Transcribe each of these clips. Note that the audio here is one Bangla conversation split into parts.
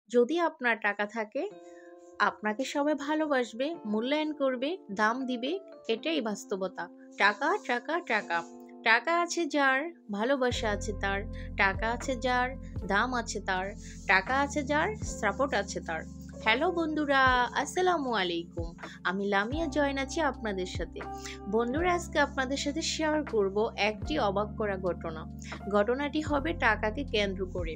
যদি আপনার টাকা থাকে, আপনাকে সবাই ভালোবাসবে, মূল্যায়ন করবে, দাম দিবে। এটাই বাস্তবতা। টাকা, টাকা, টাকা। টাকা আছে যার, ভালোবাসা আছে তার। টাকা আছে যার, দাম আছে তার। টাকা আছে যার, সাপোর্ট আছে তার। হ্যালো বন্ধুরা, আসসালামু আলাইকুম। আমি লামিয়া জয়েন আছি আপনাদের সাথে। বন্ধুরা, আজকে আপনাদের সাথে শেয়ার করব একটি অবাক করা ঘটনা। ঘটনাটি হবে টাকাকে কেন্দ্র করে।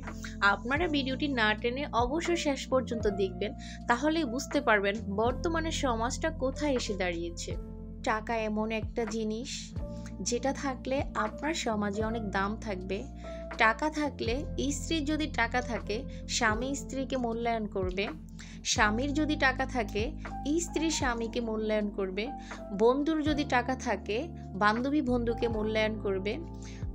আপনারা ভিডিওটি না টেনে অবশ্যই শেষ পর্যন্ত দেখবেন, তাহলেই বুঝতে পারবেন বর্তমানে সমাজটা কোথায় এসে দাঁড়িয়েছে। টাকা এমন একটা জিনিস যেটা থাকলে আপনার সমাজে অনেক দাম থাকবে। টাকা থাকলে, স্ত্রীর যদি টাকা থাকে, স্বামী স্ত্রীকে মূল্যায়ন করবে। স্বামীর যদি টাকা থাকে, স্ত্রী স্বামীকে মূল্যায়ন করবে। বন্ধুর যদি টাকা থাকে, বান্ধবী বন্ধুকে মূল্যায়ন করবে।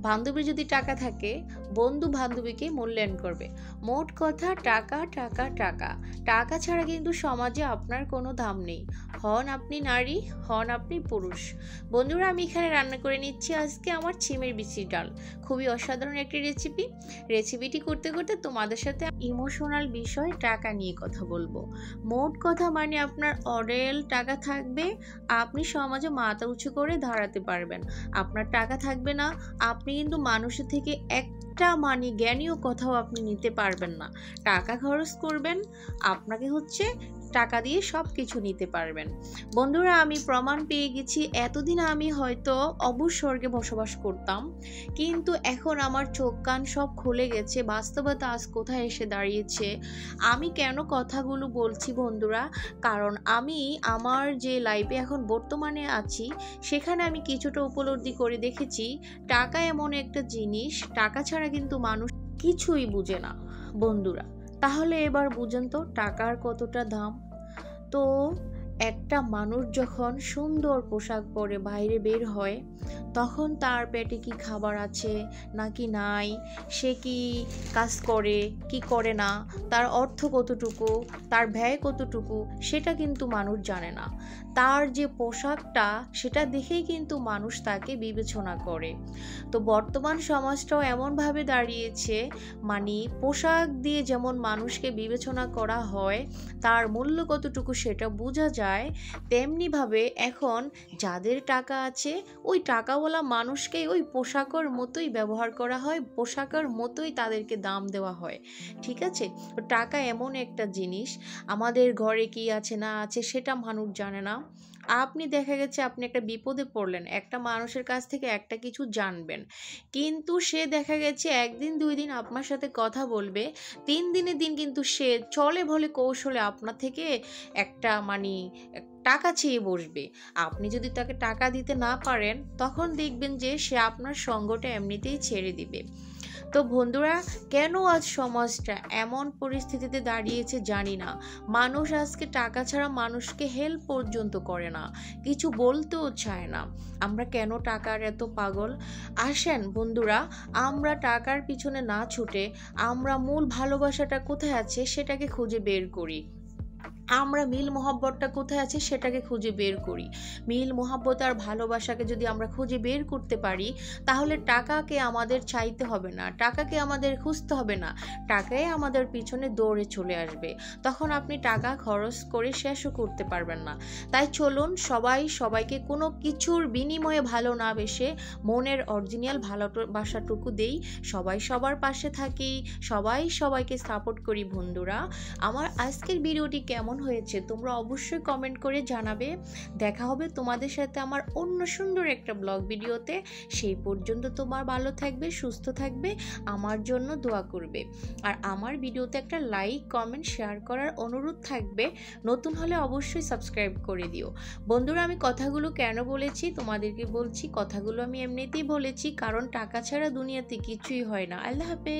বান্ধবীর যদি টাকা থাকে, বন্ধু বান্ধবীকে মূল্যায়ন করবে। মোট কথা টাকা, টাকা, টাকা। টাকা ছাড়া কিন্তু সমাজে আপনার কোনো দাম নেই। হন আপনি নারী, হন আপনি পুরুষ। বন্ধুরা, আমি এখানে রান্না করে নিচ্ছি আজকে আমার ছিমের বিচির ডাল। খুবই অসাধারণ একটি রেসিপিটি করতে করতে তোমাদের সাথে ইমোশনাল বিষয় টাকা নিয়ে কথা বলবো। মোট কথা মানে আপনার অরেল টাকা থাকবে, আপনি সমাজে মাথা উঁচু করে দাঁড়াতে পারবেন। আপনার টাকা থাকবে না, আপনি কিন্তু মানুষের থেকে একটা জ্ঞানীয় কথাও আপনি নিতে পারবেন না। টাকা খরচ করবেন, আপনাকে টাকা দিয়ে সব কিছু নিতে পারবেন। বন্ধুরা, আমি প্রমাণ পেয়ে গেছি। এতদিন আমি হয়তো অবস্বর্গে বসবাস করতাম, কিন্তু এখন আমার চোখ কান সব খুলে গেছে। বাস্তবতা আজ কোথায় এসে দাঁড়িয়েছে। আমি কেন কথাগুলো বলছি বন্ধুরা, কারণ আমি আমার যে লাইফে এখন বর্তমানে আছি, সেখানে আমি কিছুটা উপলব্ধি করে দেখেছি টাকা এমন একটা জিনিস, টাকা ছাড়া কিন্তু মানুষ কিছুই বুঝে না। বন্ধুরা, তাহলে এবার বুঝেন তো টাকার কতটা দাম। তো একটা মানুষ যখন সুন্দর পোশাক পরে বাইরে বের হয়, তখন তার পেটে কি খাবার আছে নাকি নাই, সে কি কাজ করে কি করে না, তার অর্থ কতটুকু, তার ব্যয় কতটুকু, সেটা কিন্তু মানুষ জানে না। তার যে পোশাকটা, সেটা দেখেই কিন্তু মানুষ তাকে বিবেচনা করে। তো বর্তমান সমাজটাও এমনভাবে দাঁড়িয়েছে, পোশাক দিয়ে যেমন মানুষকে বিবেচনা করা হয়, তার মূল্য কতটুকু সেটা বোঝা যায়, তেমনিভাবে এখন যাদের টাকা আছে, ওই টাকাওয়ালা মানুষকে ওই পোশাকের মতোই ব্যবহার করা হয়, পোশাকের মতোই তাদেরকে দাম দেওয়া হয়। ঠিক আছে? তো টাকা এমন একটা জিনিস, আমাদের ঘরে কি আছে না আছে সেটা মানুষ জানে না। আপনি দেখা গেছে আপনি একটা বিপদে পড়লেন, একটা মানুষের কাছ থেকে একটা কিছু জানবেন, কিন্তু সে দেখা গেছে একদিন দুই দিন আপনার সাথে কথা বলবে, তিন দিনের দিন কিন্তু সে চলে বলে কৌশলে আপনার থেকে একটা টাকা চেয়ে বসবে। আপনি যদি তাকে টাকা দিতে না পারেন, তখন দেখবেন যে সে আপনার সঙ্গটা এমনিতেই ছেড়ে দিবে। তো বন্ধুরা, কেন আজ সমাজটা এমন পরিস্থিতিতে দাঁড়িয়েছে জানি না। মানুষ আজকে টাকা ছাড়া মানুষকে হেল্প পর্যন্ত করে না, কিছু বলতেও চায় না। আমরা কেন টাকার এত পাগল? আসেন বন্ধুরা, আমরা টাকার পিছনে না ছুটে আমরা মূল ভালোবাসাটা কোথায় আছে সেটাকে খুঁজে বের করি। আমরা মিল মোহাব্বতটা কোথায় আছে সেটাকে খুঁজে বের করি। মিল মোহাব্বত আর ভালোবাসাকে যদি আমরা খুঁজে বের করতে পারি, তাহলে টাকাকে আমাদের চাইতে হবে না, টাকাকে আমাদের খুঁজতে হবে না, টাকাই আমাদের পিছনে দৌড়ে চলে আসবে। তখন আপনি টাকা খরচ করে শেষও করতে পারবেন না। তাই চলুন সবাই সবাইকে কোনো কিছুর বিনিময়ে ভালো না বেসে মনের অরিজিনাল ভালোবাসাটুকু দেই, সবাই সবার পাশে থাকি, সবাই সবাইকে সাপোর্ট করি। বন্ধুরা, আমার আজকের ভিডিওটি কেমন হয়েছে তোমরা অবশ্যই কমেন্ট করে জানাবে। দেখা হবে তোমাদের সাথে আমার অন্য সুন্দর একটা ব্লগ ভিডিওতে। সেই পর্যন্ত তোমার ভালো থাকবে, সুস্থ থাকবে, আমার জন্য দোয়া করবে। আর আমার ভিডিওতে একটা লাইক কমেন্ট শেয়ার করার অনুরোধ থাকবে। নতুন হলে অবশ্যই সাবস্ক্রাইব করে দিও। বন্ধুরা, আমি কথাগুলো কেন বলেছি তোমাদেরকে বলছি, কথাগুলো আমি এমনিতেই বলেছি, কারণ টাকা ছাড়া দুনিয়াতে কিছুই হয় না। আল্লাহ হাফেজ।